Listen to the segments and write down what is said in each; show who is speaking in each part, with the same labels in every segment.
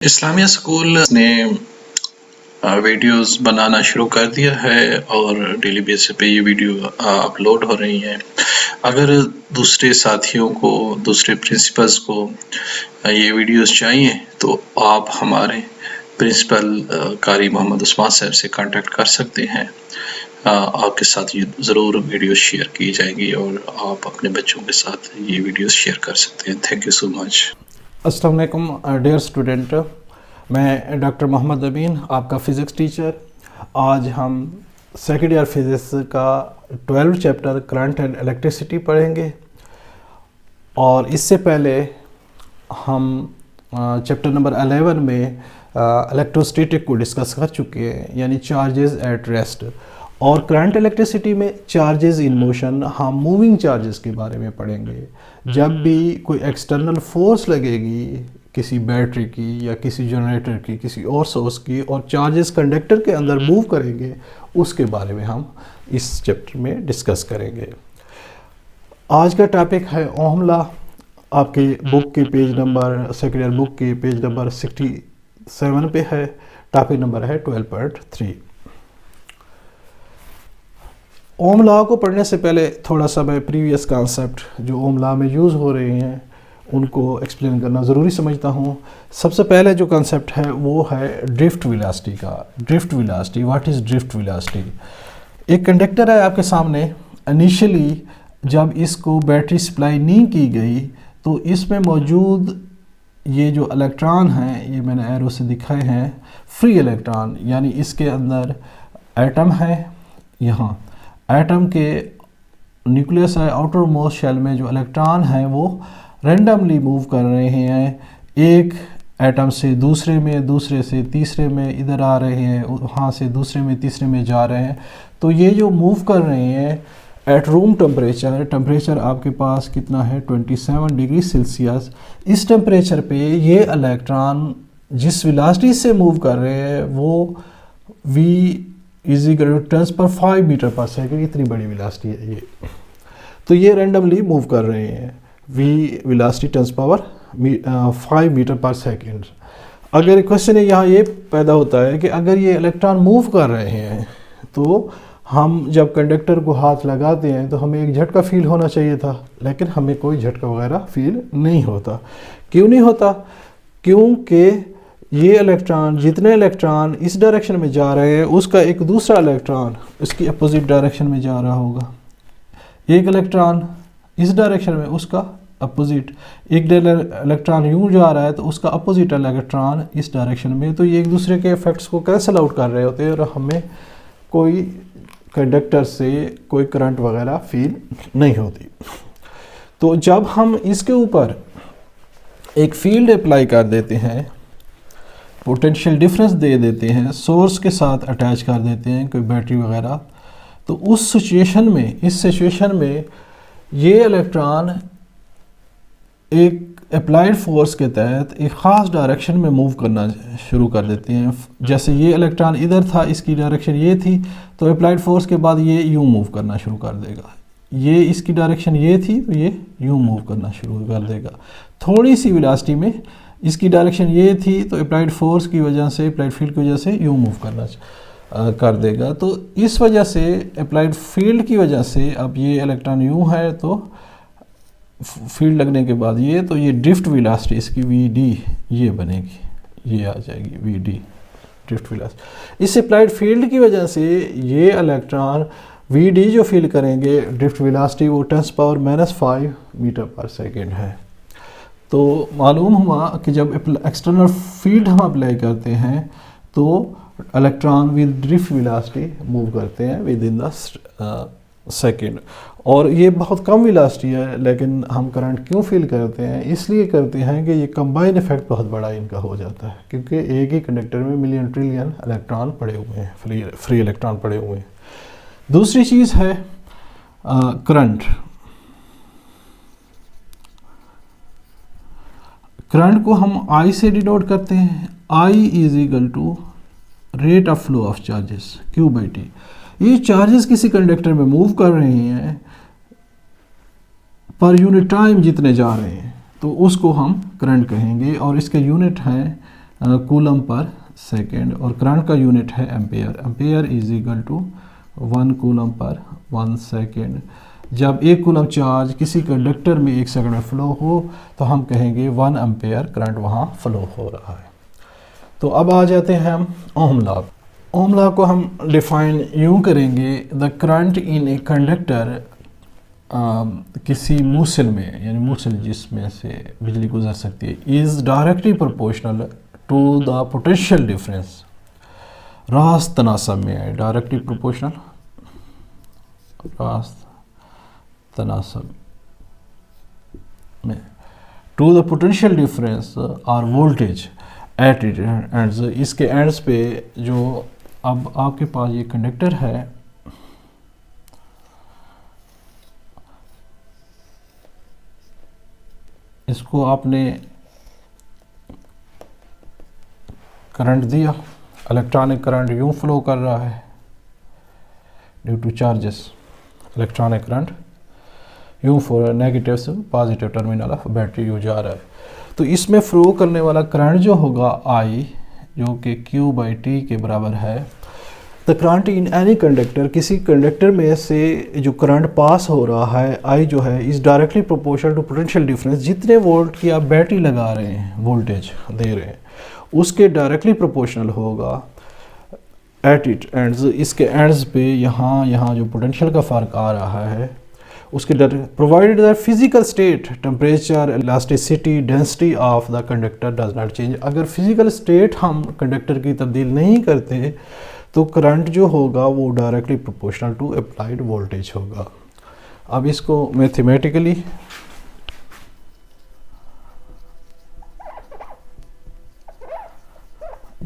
Speaker 1: Islamia school ने videos बनाना शुरू कर दिया है और डेली बेसिस पे ये वीडियो अपलोड हो रही हैं। अगर दूसरे साथियों को, दूसरे प्रिंसिपल्स को ये वीडियोस चाहिए तो आप हमारे प्रिंसिपल कारी मोहम्मद उस्मान साहब से कांटेक्ट कर सकते हैं। आपके साथ ये ज़रूर वीडियो शेयर की जाएगी और आप अपने बच्चों के साथ ये वीडियोस शेयर कर सकते हैं। Thank you so much.
Speaker 2: अस्सलाम वालेकुम डियर स्टूडेंट, मैं डॉक्टर मोहम्मद अमीन, आपका फ़िज़िक्स टीचर। आज हम सेकेंड ईयर फिज़िक्स का 12 चैप्टर करंट एंड इलेक्ट्रिसिटी पढ़ेंगे। और इससे पहले हम चैप्टर नंबर 11 में इलेक्ट्रोस्टैटिक को डिस्कस कर चुके हैं, यानी चार्जेस एट रेस्ट। और करंट इलेक्ट्रिसिटी में चार्जेस इन मोशन, हम मूविंग चार्जेस के बारे में पढ़ेंगे। जब भी कोई एक्सटर्नल फोर्स लगेगी किसी बैटरी की या किसी जनरेटर की, किसी और सोर्स की, और चार्जेस कंडक्टर के अंदर मूव करेंगे, उसके बारे में हम इस चैप्टर में डिस्कस करेंगे। आज का टॉपिक है ओहम लॉ। आपके बुक के page number, second year book के पेज नंबर 67 पे है। टॉपिक नंबर है 12.3। ओम लॉ को पढ़ने से पहले थोड़ा सा मैं प्रीवियस कॉन्सेप्ट जो ओम लॉ में यूज़ हो रहे हैं उनको एक्सप्लेन करना ज़रूरी समझता हूँ। सबसे पहले जो कॉन्सेप्ट है वो है ड्रिफ्ट वेलोसिटी का। Drift velocity, what is drift velocity? एक कंडक्टर है आपके सामने। इनिशियली जब इसको बैटरी सप्लाई नहीं की गई तो इसमें मौजूद ये जो इलेक्ट्रॉन हैं, ये मैंने एरो से दिखाए हैं, फ्री इलेक्ट्रॉन, यानी इसके अंदर एटम है। यहाँ एटम के न्यूक्लियस है, आउटर मोस्ट शेल में जो इलेक्ट्रॉन हैं वो रैंडमली मूव कर रहे हैं, एक एटम से दूसरे में, दूसरे से तीसरे में, इधर आ रहे हैं, वहाँ से दूसरे में, तीसरे में जा रहे हैं। तो ये जो मूव कर रहे हैं एट रूम टेम्परेचर, टेम्परेचर आपके पास कितना है 27 डिग्री सेल्सियस। इस टेम्परेचर पे ये इलेक्ट्रॉन जिस वेलोसिटी से मूव कर रहे हैं वो v turns per 5 meter per second, इतनी बड़ी वेलोसिटी है ये। तो ये रैंडमली मूव कर रहे हैं, v velocity turns power 5 meter per second. अगर क्वेश्चन है यहाँ ये पैदा होता है कि अगर ये इलेक्ट्रॉन मूव कर रहे हैं तो हम जब कंडक्टर को हाथ लगाते हैं तो हमें एक झटका फील होना चाहिए था, लेकिन हमें कोई झटका वगैरह फील नहीं होता। क्यों नहीं होता? क्योंकि ये इलेक्ट्रॉन, जितने इलेक्ट्रॉन इस डायरेक्शन में जा रहे हैं उसका एक दूसरा इलेक्ट्रॉन इसकी अपोजिट डायरेक्शन में जा रहा होगा। एक इलेक्ट्रॉन इस डायरेक्शन में, उसका अपोजिट। एक इलेक्ट्रॉन यूँ जा रहा है तो उसका अपोजिट इलेक्ट्रॉन इस डायरेक्शन में। तो ये एक दूसरे के इफेक्ट्स को कैंसिल आउट कर रहे होते हैं और हमें कोई कंडक्टर से कोई करंट वगैरह फील नहीं होती। तो जब हम इसके ऊपर एक फील्ड अप्लाई कर देते हैं, पोटेंशियल डिफरेंस दे देते हैं, सोर्स के साथ अटैच कर देते हैं कोई बैटरी वगैरह, तो उस सिचुएशन में, इस सिचुएशन में ये इलेक्ट्रॉन एक अप्लाइड फोर्स के तहत एक ख़ास डायरेक्शन में मूव करना शुरू कर देते हैं। जैसे ये इलेक्ट्रॉन इधर था, इसकी डायरेक्शन ये थी, तो अप्लाइड फोर्स के बाद ये यूँ मूव करना शुरू कर देगा। ये इसकी डायरेक्शन ये थी तो ये यूँ मूव करना शुरू कर देगा। थोड़ी सी वेलोसिटी में इसकी डायरेक्शन ये थी तो अप्लाइड फोर्स की वजह से, अप्लाइड फील्ड की वजह से यूँ मूव करना कर देगा। तो इस वजह से, अप्लाइड फील्ड की वजह से, अब ये इलेक्ट्रॉन यूँ है तो फील्ड लगने के बाद ये, तो ये ड्रिफ्ट वेलोसिटी इसकी vd ये बनेगी, ये आ जाएगी vd, ड्रिफ्ट वेलोसिटी। इस अप्लाइड फील्ड की वजह से ये इलेक्ट्रॉन vd जो फील करेंगे, ड्रिफ्ट वेलोसिटी, वो 10⁻⁻5 मीटर पर सेकेंड है। तो मालूम हुआ कि जब एक्सटर्नल फील्ड हम अप्लाई करते हैं तो electron with drift velocity move करते हैं विद इन द सेकेंड। और ये बहुत कम वेलोसिटी है, लेकिन हम करंट क्यों फील करते हैं? इसलिए करते हैं कि ये कंबाइन इफेक्ट बहुत बड़ा इनका हो जाता है, क्योंकि एक ही कंडक्टर में मिलियन ट्रिलियन इलेक्ट्रॉन पड़े हुए हैं, फ्री इलेक्ट्रॉन पड़े हुए हैं। दूसरी चीज़ है करंट। करंट को हम I से डिनोट करते हैं। I is equal to rate of flow of charges Q/T। ये चार्जेस किसी कंडक्टर में मूव कर रहे हैं पर यूनिट टाइम जितने जा रहे हैं, तो उसको हम करंट कहेंगे, और इसका यूनिट है कूलम पर सेकेंड और करंट का यूनिट है ampere. Ampere is equal to 1 coulomb per 1 second. जब 1 कूलम चार्ज किसी कंडक्टर में 1 सेकंड में फ़्लो हो तो हम कहेंगे 1 एम्पेयर करंट वहाँ फ़्लो हो रहा है। तो अब आ जाते हैं हम ओम लॉ। ओम लॉ को हम डिफ़ाइन यूँ करेंगे, the current in a conductor, किसी मूसल में, यानी मूसल जिसमें से बिजली गुजर सकती है, is directly proportional to the potential difference. रास्त तनासब में है, डायरेक्टली प्रोपोर्शनल, रास्त तनासब में, टू द पोटेंशियल डिफरेंस और वोल्टेज एट इट एंड्स। इसके एंड्स पे जो, अब आपके पास ये कंडक्टर है, इसको आपने करंट दिया, इलेक्ट्रॉनिक करंट यूँ फ्लो कर रहा है due two charges, electronic current यूँ फ्लो नेगेटिव से पॉजिटिव टर्मिनल ऑफ बैटरी यूँ जा रहा है। तो इसमें फ्लो करने वाला करंट जो होगा I, जो कि Q/T के बराबर है। The current in any conductor, किसी कंडक्टर में से जो करंट पास हो रहा है I जो है, is directly proportional to potential difference. जितने वोल्ट की आप बैटरी लगा रहे हैं, वोल्टेज दे रहे हैं, उसके डायरेक्टली प्रोपोर्शनल होगा एट इट एंड्स, इसके एंड्स पे यहाँ जो पोटेंशियल का फ़र्क आ रहा है उसके provided the physical state, temperature, elasticity, density of the conductor does not change. अगर फिजिकल स्टेट हम कंडक्टर की तब्दील नहीं करते तो करंट जो होगा वो directly proportional to applied voltage होगा। अब इसको मैथमेटिकली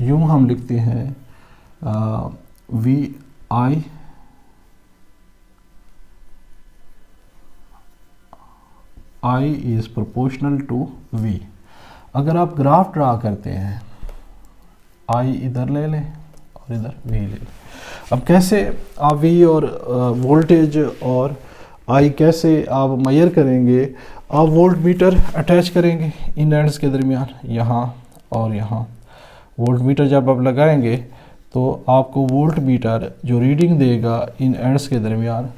Speaker 2: यूँ हम लिखते हैं, V I is proportional to V. अगर आप ग्राफ ड्रा करते हैं, आई इधर ले लें और इधर वी ले लें। अब कैसे आप वी और वोल्टेज और आई कैसे आप मेजर करेंगे? आप वोल्ट मीटर अटैच करेंगे इन एंड्स के दरमियान, यहाँ और यहाँ। वोल्ट मीटर जब आप लगाएंगे तो आपको वोल्ट मीटर जो रीडिंग देगा इन एंड्स के दरमियान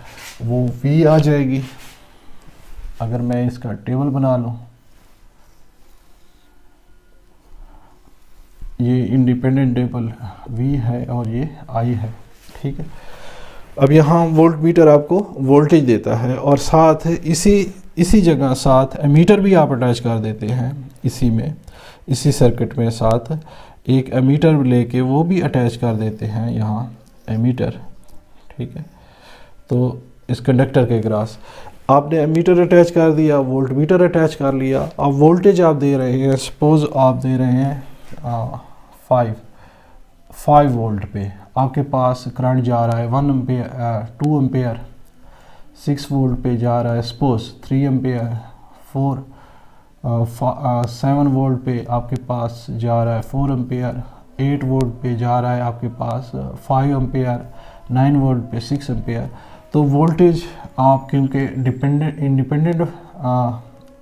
Speaker 2: वो वी आ जाएगी। अगर मैं इसका टेबल बना लूँ, ये इंडिपेंडेंट टेबल वी है और ये आई है, ठीक है। अब यहाँ वोल्ट मीटर आपको वोल्टेज देता है और साथ इसी जगह साथ एमीटर भी आप अटैच कर देते हैं इसी में, इसी सर्किट में साथ एक एमीटर लेके वो भी अटैच कर देते हैं यहाँ एमीटर, ठीक है। तो इस कंडक्टर के ग्रास आपने एमीटर अटैच कर दिया, वोल्ट मीटर अटैच कर लिया। अब वोल्टेज आप दे रहे हैं, सपोज आप दे रहे हैं 5 वोल्ट पे, आपके पास करंट जा रहा है 1 एम्पेयर, 2 एम्पेयर। 6 वोल्ट पे जा रहा है सपोज 3 एम्पेयर। 7 वोल्ट पे आपके पास जा रहा है 4 एम्पेयर। 8 वोल्ट पे जा रहा है आपके पास 5 एम्पेयर। 9 वोल्ट पे 6 एम्पेयर। तो वोल्टेज आप क्योंकि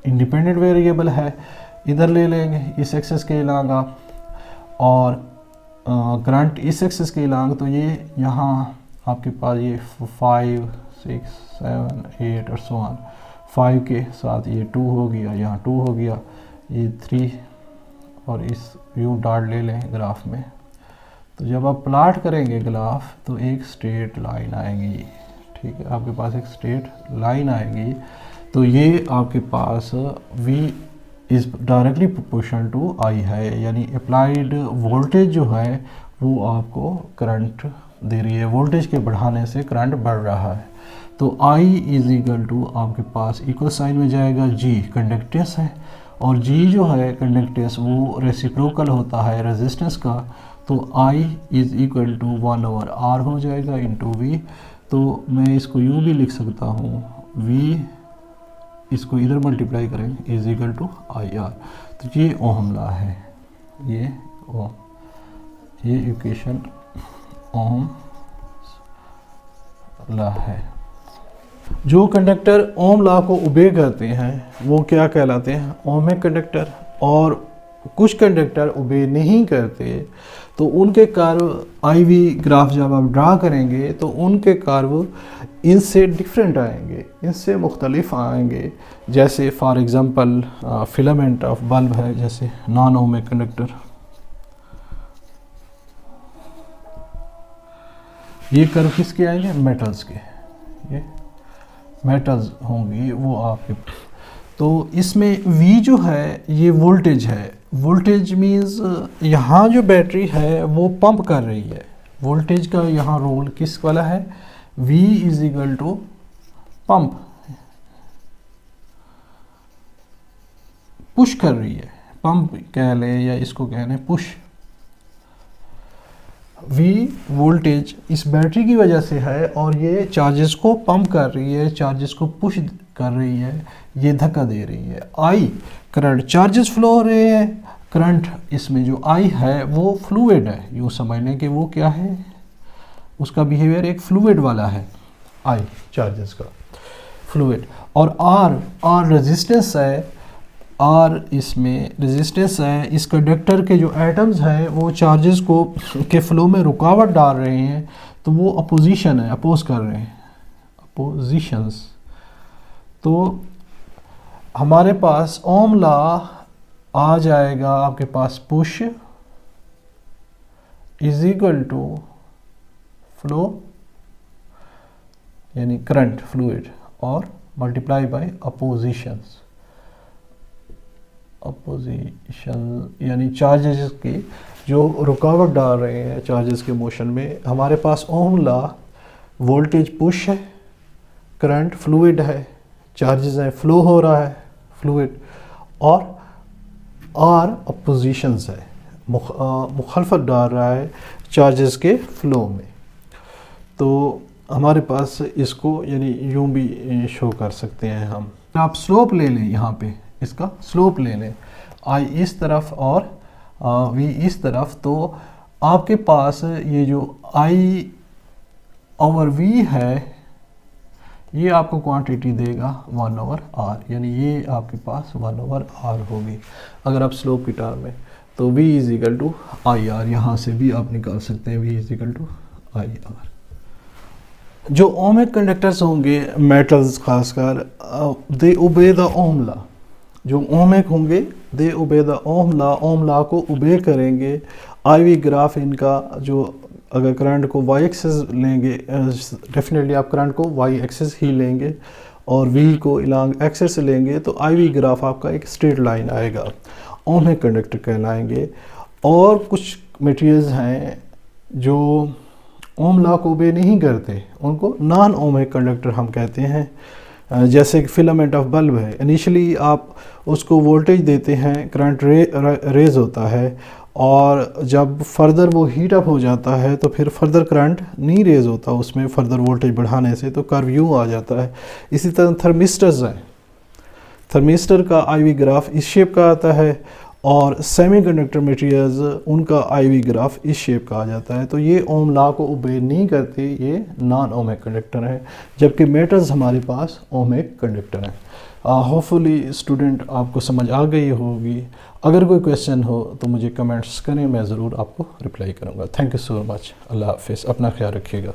Speaker 2: इंडिपेंडेंट वेरिएबल है, इधर ले लेंगे इस एक्सेस के इलांग आप, और करंट इस एक्सेस के इलांग। तो ये यहाँ आपके पास ये 5, 6, 7, 8 और सो ऑन। 5 के साथ ये 2 हो गया, यहाँ 2 हो गया, ये 3 और इस यूँ डॉट ले लें ग्राफ में। तो जब आप प्लाट करेंगे ग्राफ तो एक स्ट्रेट लाइन आएगी, ठीक है। आपके पास एक स्ट्रेट लाइन आएगी। तो ये आपके पास V is directly proportional to I है, यानी अप्लाइड वोल्टेज जो है वो आपको करंट दे रही है। वोल्टेज के बढ़ाने से करंट बढ़ रहा है। तो I इज़ इक्वल टू आपके पास इक्वल साइन में जाएगा G, कंडक्टेंस है, और G जो है कंडक्टेंस वो रेसिप्रोकल होता है रेजिस्टेंस का। तो I is equal to 1/R हो जाएगा इंटू V। तो मैं इसको यूँ भी लिख सकता हूँ, V इसको इधर मल्टीप्लाई करेंगे इज इक्वल टू IR। तो ये ओहम लॉ है, ये इक्वेशन ओहम लॉ है। जो कंडक्टर ओम लॉ को ओबे करते हैं वो क्या कहलाते हैं? Ohmic conductor. और कुछ कंडक्टर ओबे नहीं करते तो उनके कर्व आईवी ग्राफ जब आप ड्रा करेंगे तो उनके कर्व इनसे डिफरेंट आएंगे, इनसे मुख्तलिफ आएंगे। जैसे for example filament of bulb है, जैसे नॉन ओमिक कंडक्टर, ये कर्व किसके आएंगे? मेटल्स के, ये मेटल्स होंगी वो आपके। तो इसमें V जो है ये वोल्टेज है। वोल्टेज मीन्स यहाँ जो बैटरी है वो पंप कर रही है। वोल्टेज का यहाँ रोल किस वाला है? V is equal to pump, push कर रही है, पंप कह लें या इसको कह लें पुश। V वोल्टेज इस बैटरी की वजह से है और ये चार्जेस को पंप कर रही है, चार्जेस को पुश कर रही है, ये धक्का दे रही है। I करंट, चार्जेस फ्लो हो रहे हैं, करंट इसमें जो I है वो फ्लूइड है, यूँ समझने कि वो क्या है, उसका बिहेवियर एक फ्लूइड वाला है, I चार्जेस का फ्लूइड। और R रेजिस्टेंस है, R इसमें रेजिस्टेंस है। इस कंडक्टर के जो एटम्स हैं वो चार्जेस को के फ्लो में रुकावट डाल रहे हैं, तो वो अपोजिशन है, अपोज कर रहे हैं, अपोजिशंस। तो हमारे पास ओम लॉ आ जाएगा आपके पास, push is equal to flow यानी करंट फ्लूइड और मल्टीप्लाई बाय अपोजिशंस। अपोजिशन यानी चार्जेस की जो रुकावट डाल रहे हैं चार्जेस के मोशन में। हमारे पास ओम लॉ, वोल्टेज पुश है, करंट फ्लूइड है, चार्जेस है, फ्लो हो रहा है फ्लूइड, और आर अपोजिशंस है, मुखालफत डाल रहा है चार्जेस के फ्लो में। तो हमारे पास इसको यानी यूँ भी शो कर सकते हैं हम। आप स्लोप ले लें, यहाँ पे इसका स्लोप ले लें, I इस तरफ और V इस तरफ, तो आपके पास ये जो I ओवर V है ये आपको क्वांटिटी देगा 1/r, यानी ये आपके पास 1/r होगी अगर आप स्लोप की टर्म में। तो V is equal to IR, यहाँ से भी आप निकाल सकते हैं V is equal to IR। जो ओमिक कंडक्टर्स होंगे मेटल्स खासकर, they obey the Ohm law. जो ओमिक होंगे they obey the Ohm law, Ohm law को ओबे करेंगे। आईवी ग्राफ इनका जो, अगर करंट को वाई एक्सिस लेंगे, डेफिनेटली आप करंट को वाई एक्सिस ही लेंगे और वी को इलांग एक्सिस लेंगे, तो आईवी ग्राफ आपका एक स्ट्रेट लाइन आएगा, ओमिक कंडक्टर कहलाएंगे। और कुछ मटेरियल्स हैं जो ओम लॉ को ओबे नहीं करते, उनको नॉन ओमिक कंडक्टर हम कहते हैं। जैसे कि फिलामेंट ऑफ बल्ब है, इनिशियली आप उसको वोल्टेज देते हैं, करंट रेज होता है, और जब फर्दर वो हीट अप हो जाता है तो फिर फर्दर करंट नहीं रेज होता उसमें, फर्दर वोल्टेज बढ़ाने से, तो कर्व यूँ आ जाता है। इसी तरह थर्मिस्टर्स हैं, थर्मिस्टर का आईवी ग्राफ इस शेप का आता है, और सेमीकंडक्टर मटेरियल्स उनका आईवी ग्राफ इस शेप का आ जाता है। तो ये ओम लॉ को ओबे नहीं करते, ये नॉन ओमिक कंडक्टर है, जबकि मेटल्स हमारे पास ओमिक कंडक्टर हैं। होपफुली स्टूडेंट आपको समझ आ गई होगी। अगर कोई क्वेश्चन हो तो मुझे कमेंट्स करें, मैं ज़रूर आपको रिप्लाई करूँगा। Thank you so much. अल्लाह हाफिज़, अपना ख्याल रखिएगा।